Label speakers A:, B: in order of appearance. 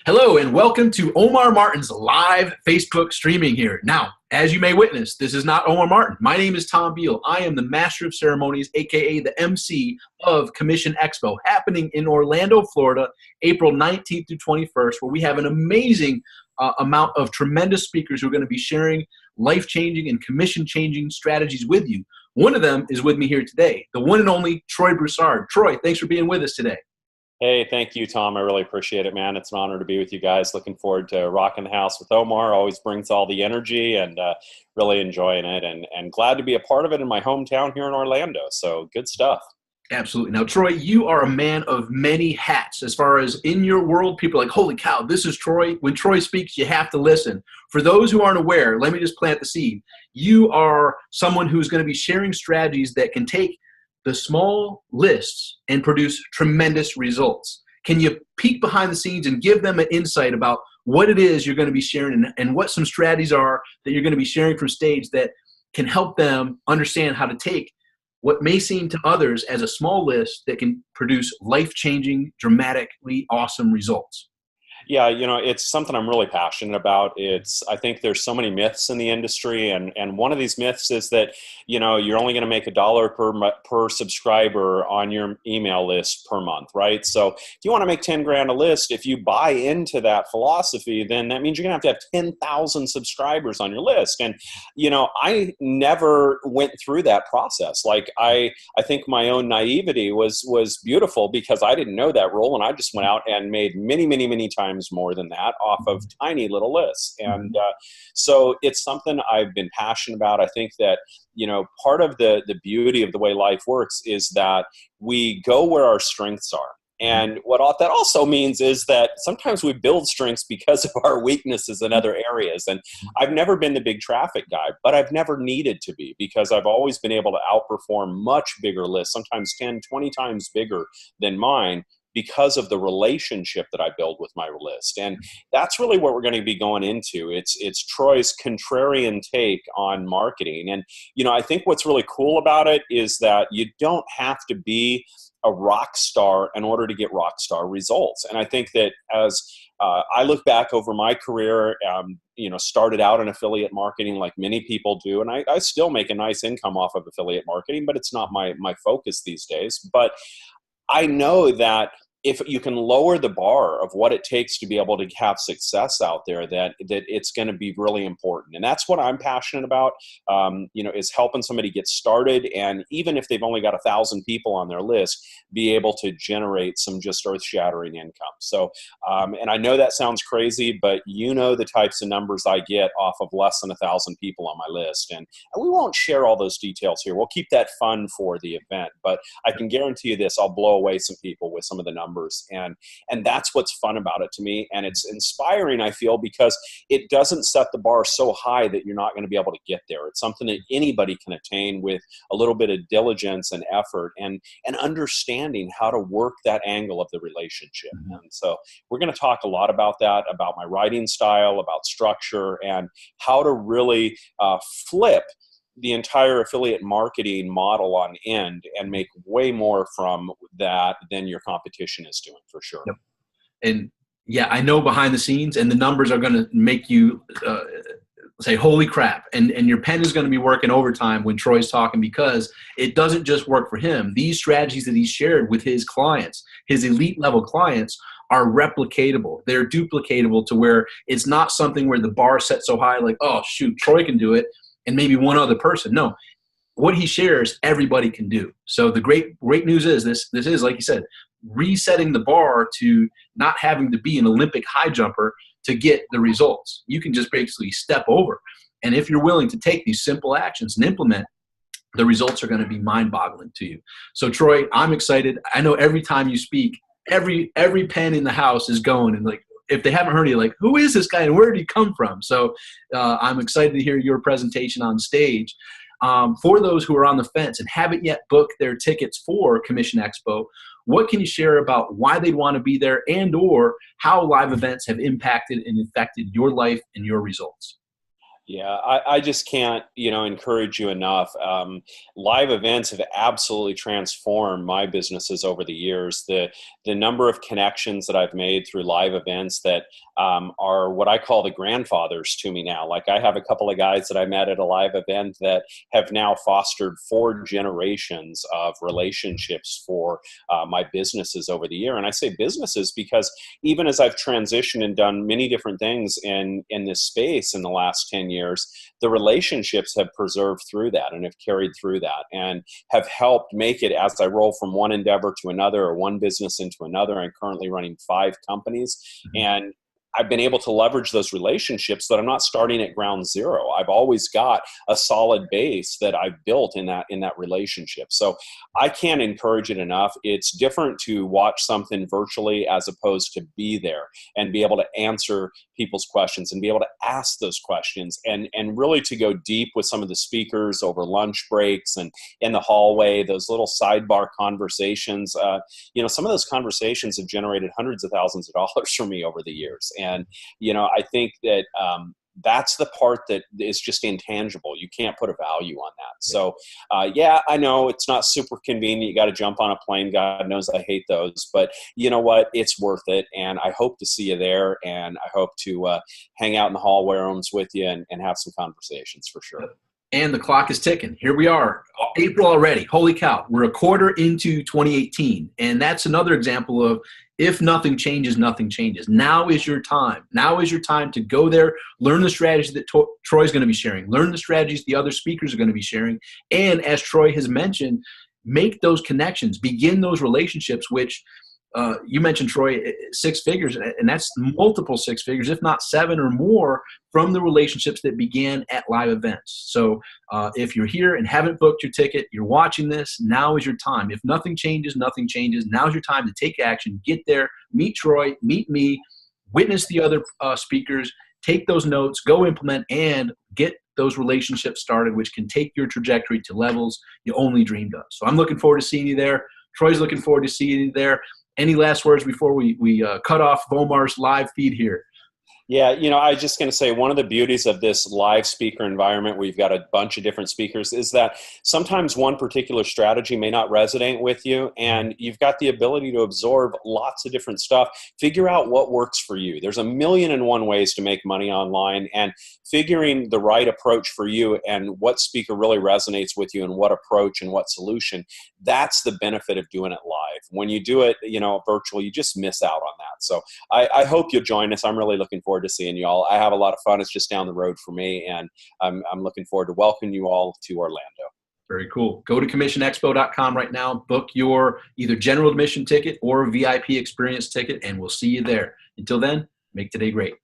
A: Hello and welcome to Omar Martin's live Facebook streaming here. Now, as you may witness, this is not Omar Martin. My name is Tom Beal. I am the Master of Ceremonies, aka the MC of Commission Expo, happening in Orlando, Florida, April 19th through 21st, where we have an amazing amount of tremendous speakers who are going to be sharing life-changing and commission-changing strategies with you. One of them is with me here today, the one and only Troy Broussard. Troy, thanks for being with us today.
B: Hey, thank you, Tom. I really appreciate it, man. It's an honor to be with you guys. Looking forward to rocking the house with Omar. Always brings all the energy and really enjoying it and glad to be a part of it in my hometown here in Orlando. So good stuff.
A: Absolutely. Now, Troy, you are a man of many hats. As far as in your world, people are like, holy cow, this is Troy. When Troy speaks, you have to listen. For those who aren't aware, let me just plant the seed. You are someone who's going to be sharing strategies that can take the small lists and produce tremendous results. Can you peek behind the scenes and give them an insight about what it is you're going to be sharing and what some strategies are that you're going to be sharing from stage that can help them understand how to take what may seem to others as a small list that can produce life-changing, dramatically awesome results?
B: Yeah, it's something I'm really passionate about. I think there's so many myths in the industry, and one of these myths is that, you're only going to make $1 per subscriber on your email list per month, right? So if you want to make 10 grand a list, if you buy into that philosophy, then that means you're going to have 10,000 subscribers on your list. And, I never went through that process. Like I think my own naivety was beautiful because I didn't know that rule, and I just went out and made many, many, many times more than that off of tiny little lists. And so it's something I've been passionate about. I think that, part of the beauty of the way life works is that we go where our strengths are. And what that also means is that sometimes we build strengths because of our weaknesses in other areas. And I've never been the big traffic guy, but I've never needed to be because I've always been able to outperform much bigger lists, sometimes 10, 20 times bigger than mine, because of the relationship that I build with my list. And that's really what we're going to be going into. It's Troy's contrarian take on marketing. And, I think what's really cool about it is that you don't have to be a rock star in order to get rock star results. And I think that as I look back over my career, started out in affiliate marketing like many people do. And I still make a nice income off of affiliate marketing, but it's not my focus these days. But I know that if you can lower the bar of what it takes to be able to have success out there, that it's going to be really important. And that's what I'm passionate about, is helping somebody get started. And even if they've only got 1,000 people on their list, be able to generate some just earth-shattering income. So, and I know that sounds crazy, but the types of numbers I get off of less than 1,000 people on my list. And we won't share all those details here. We'll keep that fun for the event. But I can guarantee you this, I'll blow away some people with some of the numbers. And that's what's fun about it to me. And it's inspiring, I feel, because it doesn't set the bar so high that you're not going to be able to get there. It's something that anybody can attain with a little bit of diligence and effort and understanding how to work that angle of the relationship. And so we're going to talk a lot about that, about my writing style, about structure, and how to really flip the entire affiliate marketing model on end and make way more from that than your competition is doing, for sure.
A: Yep. And yeah, I know behind the scenes, and the numbers are going to make you say, holy crap. And your pen is going to be working overtime when Troy's talking, because it doesn't just work for him. These strategies that he's shared with his clients, his elite level clients, are replicatable. They're duplicatable to where it's not something where the bar is set so high, like, oh, shoot, Troy can do it, and maybe one other person. No, what he shares, everybody can do. So the great news is this is, like you said, resetting the bar to not having to be an Olympic high jumper to get the results. You can just basically step over. And if you're willing to take these simple actions and implement, the results are going to be mind-boggling to you. So Troy, I'm excited. I know every time you speak, every pen in the house is going, and like, if they haven't heard of you, like, who is this guy and where did he come from? So I'm excited to hear your presentation on stage. For those who are on the fence and haven't yet booked their tickets for Commission Expo, what can you share about why they'd want to be there and or how live events have impacted and affected your life and your results?
B: Yeah, I just can't, encourage you enough. Live events have absolutely transformed my businesses over the years. The number of connections that I've made through live events that are what I call the grandfathers to me now. Like I have a couple of guys that I met at a live event that have now fostered 4 generations of relationships for my businesses over the year. And I say businesses because even as I've transitioned and done many different things in this space in the last 10 years, the relationships have preserved through that and have carried through that and have helped make it as I roll from one endeavor to another or one business into another. I'm currently running 5 companies, and I've been able to leverage those relationships that I'm not starting at ground zero. I've always got a solid base that I've built in that relationship. So I can't encourage it enough. It's different to watch something virtually as opposed to be there and be able to answer people's questions and be able to ask those questions and really to go deep with some of the speakers over lunch breaks and in the hallway, those little sidebar conversations. Some of those conversations have generated hundreds of thousands of dollars for me over the years. And, I think that that's the part that is just intangible. You can't put a value on that. So, I know it's not super convenient. You got to jump on a plane. God knows I hate those. But you know what? It's worth it. And I hope to see you there. And I hope to hang out in the hallway rooms with you and have some conversations for sure.
A: And the clock is ticking. Here we are, April already. Holy cow. We're a quarter into 2018. And that's another example of if nothing changes, nothing changes. Now is your time. Now is your time to go there, learn the strategies that Troy's going to be sharing, learn the strategies the other speakers are going to be sharing. And as Troy has mentioned, make those connections, begin those relationships, which you mentioned, Troy, 6 figures, and that's multiple 6 figures, if not 7 or more, from the relationships that began at live events. So if you're here and haven't booked your ticket, you're watching this, now is your time. If nothing changes, nothing changes. Now's your time to take action, get there, meet Troy, meet me, witness the other speakers, take those notes, go implement, and get those relationships started, which can take your trajectory to levels you only dreamed of. So I'm looking forward to seeing you there. Troy's looking forward to seeing you there. Any last words before we cut off Vomar's live feed here?
B: Yeah, I was just going to say one of the beauties of this live speaker environment where you've got a bunch of different speakers is that sometimes one particular strategy may not resonate with you, and you've got the ability to absorb lots of different stuff. Figure out what works for you. There's 1,000,001 ways to make money online, and figuring the right approach for you and what speaker really resonates with you and what approach and what solution, that's the benefit of doing it live. When you do it, virtual, you just miss out on that. So I hope you'll join us. I'm really looking forward to seeing you all. I have a lot of fun. It's just down the road for me, and I'm looking forward to welcoming you all to Orlando.
A: Very cool. Go to commissionexpo.com right now. Book your either general admission ticket or VIP experience ticket, and we'll see you there. Until then, make today great.